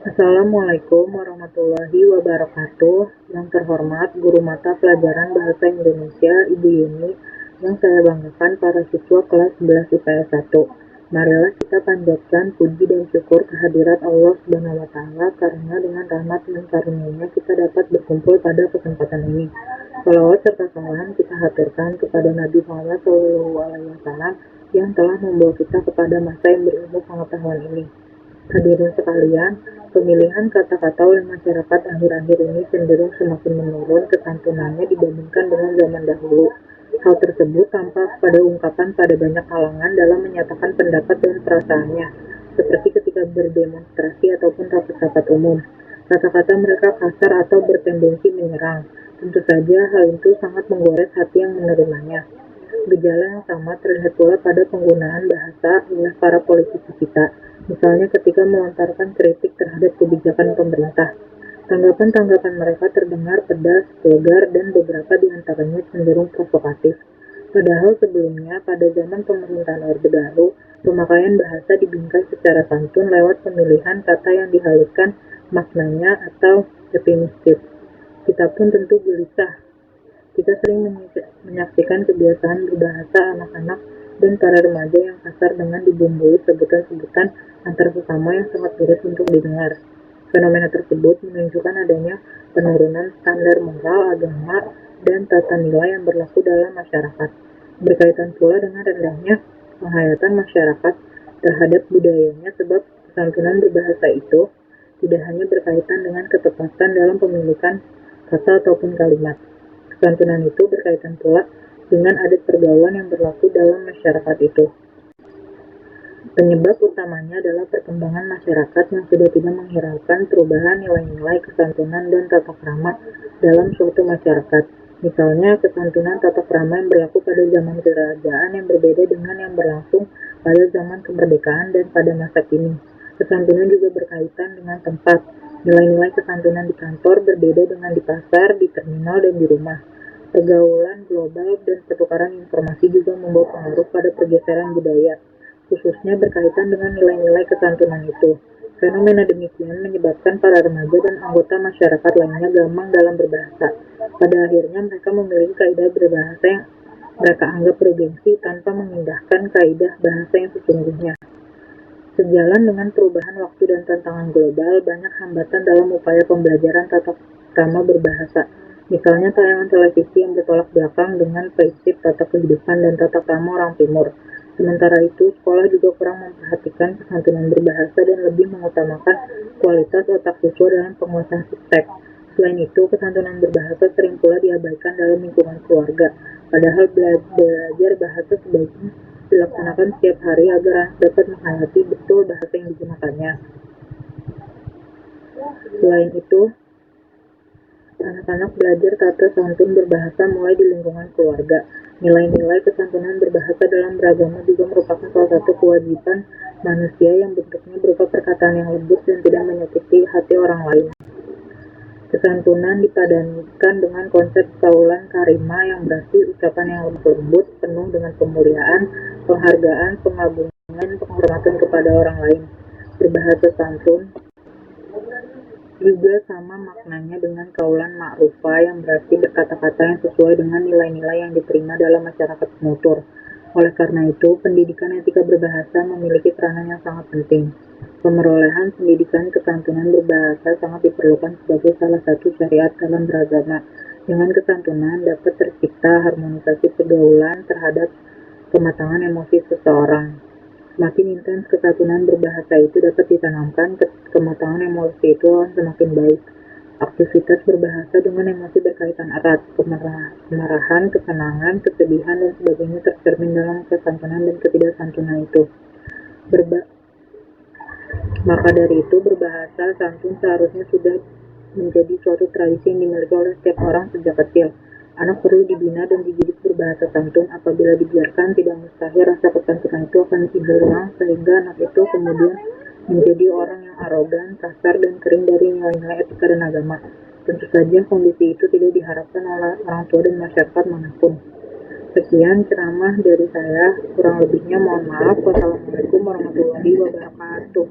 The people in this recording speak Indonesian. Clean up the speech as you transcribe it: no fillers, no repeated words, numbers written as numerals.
Assalamualaikum warahmatullahi wabarakatuh. Yang terhormat Guru Mata Pelajaran Bahasa Indonesia Ibu Yuni, yang saya banggakan para siswa kelas 11 IPS 1. Marilah kita panjatkan puji dan syukur kehadirat Allah Subhanahu wa Ta'ala, karena dengan rahmat dan karunia-Nya kita dapat berkumpul pada kesempatan ini. Salawat serta salam kita haturkan kepada Nabi Muhammad SAW yang telah membawa kita kepada masa yang berilmu pengetahuan ini. Hadirin sekalian, pemilihan kata-kata oleh masyarakat akhir-akhir ini cenderung semakin menurun kesantunannya dibandingkan dengan zaman dahulu. Hal tersebut tampak pada ungkapan pada banyak kalangan dalam menyatakan pendapat dan perasaannya, seperti ketika berdemonstrasi ataupun rapat-rapat umum. Kata-kata mereka kasar atau bertendensi menyerang. Tentu saja hal itu sangat menggores hati yang menerimanya. Gejala yang sama terlihat pula pada penggunaan bahasa oleh para politisi kita, misalnya ketika melontarkan kritik terhadap kebijakan pemerintah. Tanggapan-tanggapan mereka terdengar pedas, vulgar, dan beberapa di antaranya cenderung provokatif. Padahal sebelumnya, pada zaman pemerintahan Orde Baru, pemakaian bahasa dibingkai secara santun lewat pemilihan kata yang dihaluskan maknanya atau eufemistik. Kita pun tentu gelisah. Kita sering menyaksikan kebiasaan berbahasa anak-anak dan para remaja yang kasar dengan dibumbui sebutan-sebutan antar sesama yang sangat miris untuk didengar. Fenomena tersebut menunjukkan adanya penurunan standar moral, agama, dan tata nilai yang berlaku dalam masyarakat. Berkaitan pula dengan rendahnya penghayatan masyarakat terhadap budayanya, sebab kesantunan berbahasa itu tidak hanya berkaitan dengan ketepatan dalam pemilikan kata ataupun kalimat. Kesantunan itu berkaitan pula dengan adat pergaulan yang berlaku dalam masyarakat itu. Penyebab utamanya adalah perkembangan masyarakat yang sudah tidak menghiraukan perubahan nilai-nilai kesantunan dan tata krama dalam suatu masyarakat. Misalnya, kesantunan tata krama yang berlaku pada zaman kerajaan yang berbeda dengan yang berlangsung pada zaman kemerdekaan dan pada masa kini. Kesantunan juga berkaitan dengan tempat. Nilai-nilai kesantunan di kantor berbeda dengan di pasar, di terminal, dan di rumah. Pergaulan global dan pertukaran informasi juga membawa pengaruh pada pergeseran budaya, khususnya berkaitan dengan nilai-nilai kesantunan itu. Fenomena demikian menyebabkan para remaja dan anggota masyarakat lainnya gamang dalam berbahasa. Pada akhirnya mereka memiliki kaidah berbahasa yang mereka anggap bergengsi tanpa mengindahkan kaidah bahasa yang sesungguhnya. Sejalan dengan perubahan waktu dan tantangan global, banyak hambatan dalam upaya pembelajaran tata krama berbahasa. Misalnya tayangan televisi yang bertolak belakang dengan prinsip tata kehidupan dan tata krama orang timur. Sementara itu, sekolah juga kurang memperhatikan kesantunan berbahasa dan lebih mengutamakan kualitas otak siswa dalam penguasaan teks. Selain itu, kesantunan berbahasa sering pula diabaikan dalam lingkungan keluarga. Padahal belajar bahasa sebaiknya dilaksanakan setiap hari agar anak dapat menghayati betul bahasa yang digunakannya. Selain itu, anak-anak belajar tata santun berbahasa mulai di lingkungan keluarga. Nilai-nilai kesantunan berbahasa dalam beragama juga merupakan salah satu kewajiban manusia yang bentuknya berupa perkataan yang lembut dan tidak menyakiti hati orang lain. Kesantunan dipadankan dengan konsep kaulan karima yang berarti ucapan yang lembut, penuh dengan kemuliaan, penghargaan, pengagungan, penghormatan kepada orang lain. Berbahasa santun juga sama maknanya dengan kaulan ma'rufah yang berarti berkata-kata yang sesuai dengan nilai-nilai yang diterima dalam masyarakat penutur. Oleh karena itu, pendidikan etika berbahasa memiliki peranan yang sangat penting. Pemerolehan pendidikan kesantunan berbahasa sangat diperlukan sebagai salah satu syariat dalam beragama. Dengan kesantunan dapat tercipta harmonisasi pergaulan terhadap kematangan emosi seseorang. Semakin intens kesantunan berbahasa itu dapat ditanamkan, kematangan emosi itu akan semakin baik. Aktivitas berbahasa dengan emosi berkaitan erat. Kemarahan, kesenangan, kesedihan, dan sebagainya tercermin dalam kesantunan dan ketidaksantunan itu. Maka dari itu, berbahasa santun seharusnya sudah menjadi suatu tradisi yang dimiliki oleh setiap orang sejak kecil. Anak perlu dibina dan dididik berbahasa santun. Apabila dibiarkan, tidak mustahil rasa kesantunan itu akan hilang, sehingga anak itu kemudian menjadi orang yang arogan, kasar, dan kering dari nilai-nilai etika dan agama. Tentu saja kondisi itu tidak diharapkan oleh orang tua dan masyarakat manapun. Sekian ceramah dari saya, kurang lebihnya mohon maaf. Wassalamualaikum warahmatullahi wabarakatuh.